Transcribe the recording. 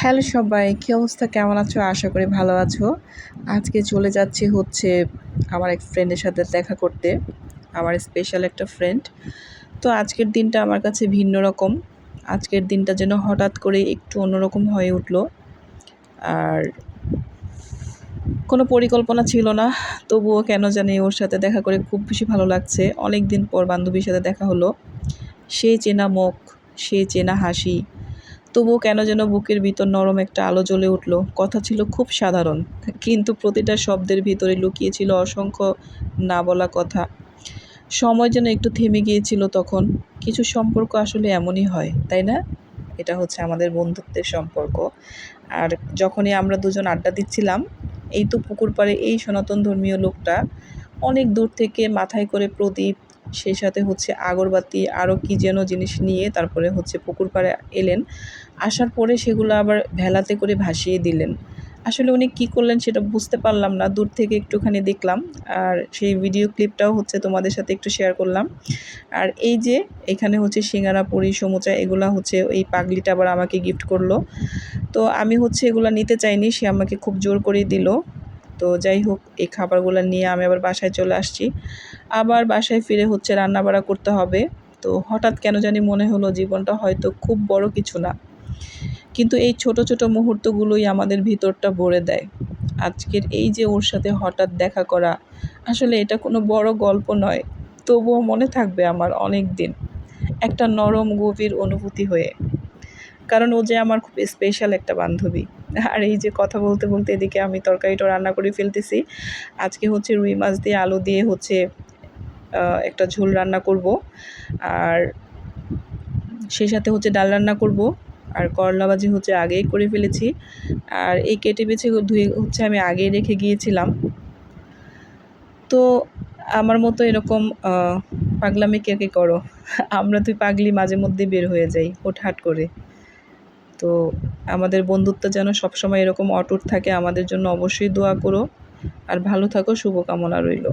Hello সবাই, কী অবস্থা? কেমন আছো? আশা করি ভালো আছো। আজকে চলে যাচ্ছি আমার এক ফ্রেন্ডের সাথে দেখা করতে, আমার স্পেশাল একটা ফ্রেন্ড। তো আজকের দিনটা আমার কাছে ভিন্ন রকম। আজকের দিনটা যেন হঠাৎ করে একটু অন্যরকম হয়ে উঠল। আর কোনো পরিকল্পনা ছিল না, তবুও কেন জানি ওর সাথে দেখা করে খুব বেশি ভালো লাগছে। অনেক দিন পর বান্ধবীর সাথে দেখা হলো। সেই চেনা মুখ, সেই চেনা হাসি, তবুও কেন যেন বুকের ভিতর নরম একটা আলো জ্বলে উঠল। কথা ছিল খুব সাধারণ, কিন্তু প্রতিটা শব্দের ভিতরে লুকিয়ে ছিল অসংখ্য না বলা কথা। সময় যেন একটু থেমে গিয়েছিল তখন। কিছু সম্পর্ক আসলে এমনই হয়, তাই না? এটা হচ্ছে আমাদের বন্ধুত্বের সম্পর্ক। আর যখনই আমরা দুজন আড্ডা দিচ্ছিলাম, এই তো পুকুর পাড়ে এই সনাতন ধর্মীয় লোকটা অনেক দূর থেকে মাথায় করে প্রদীপ, সেই সাথে আগরবাতি, আরও কী যেন জিনিস নিয়ে তারপরে পুকুর পাড়ে এলেন। আসার পরে সেগুলো আবার ভেলাতে করে ভাসিয়ে দিলেন। আসলে উনি কী করলেন সেটা বুঝতে পারলাম না, দূর থেকে একটুখানি দেখলাম। আর সেই ভিডিও ক্লিপটাও তোমাদের সাথে একটু শেয়ার করলাম। আর এই যে এখানে সিঙ্গারা, পুরি, সমুচা, এগুলা এই পাগলিটা আবার আমাকে গিফট করলো। তো আমি এগুলো নিতে চাইনি, সে আমাকে খুব জোর করেই দিল। তো যাই হোক, এই খাবারগুলো নিয়ে আমি আবার বাসায় চলে আসছি। আবার বাসায় ফিরে রান্নাবাড়া করতে হবে। তো হঠাৎ কেন জানি মনে হলো জীবনটা হয়তো খুব বড় কিছু না, কিন্তু এই ছোট ছোট মুহূর্তগুলোই আমাদের ভিতরটা ভরে দেয়। আজকের এই যে ওর সাথে হঠাৎ দেখা করা, আসলে এটা কোনো বড় গল্প নয়, তবুও মনে থাকবে আমার অনেক দিন, একটা নরম গভীর অনুভূতি হয়ে। কারণ ও যে আমার খুব স্পেশাল একটা বান্ধবী। আর এই যে কথা বলতে বলতে এদিকে আমি তরকারিটা রান্না করে ফেলতেছি। আজকে রুই মাছ দিয়ে আলু দিয়ে একটা ঝোল রান্না করব, আর সেই সাথে ডাল রান্না করব। আর করলা ভাজি আগেই করে ফেলেছি। আর এই কেটে বেছে ধুয়ে আমি আগেই রেখে গিয়েছিলাম। তো আমার মতো এরকম পাগলামি কে কে করো? আমরা তুই পাগলি মাঝে মধ্যেই বের হয়ে যাই হুটহাট করে। তো আমাদের বন্ধুত্ব যেন সবসময় এরকম অটুট থাকে, আমাদের জন্য অবশ্যই দোয়া করো। আর ভালো থাকো, শুভকামনা রইল।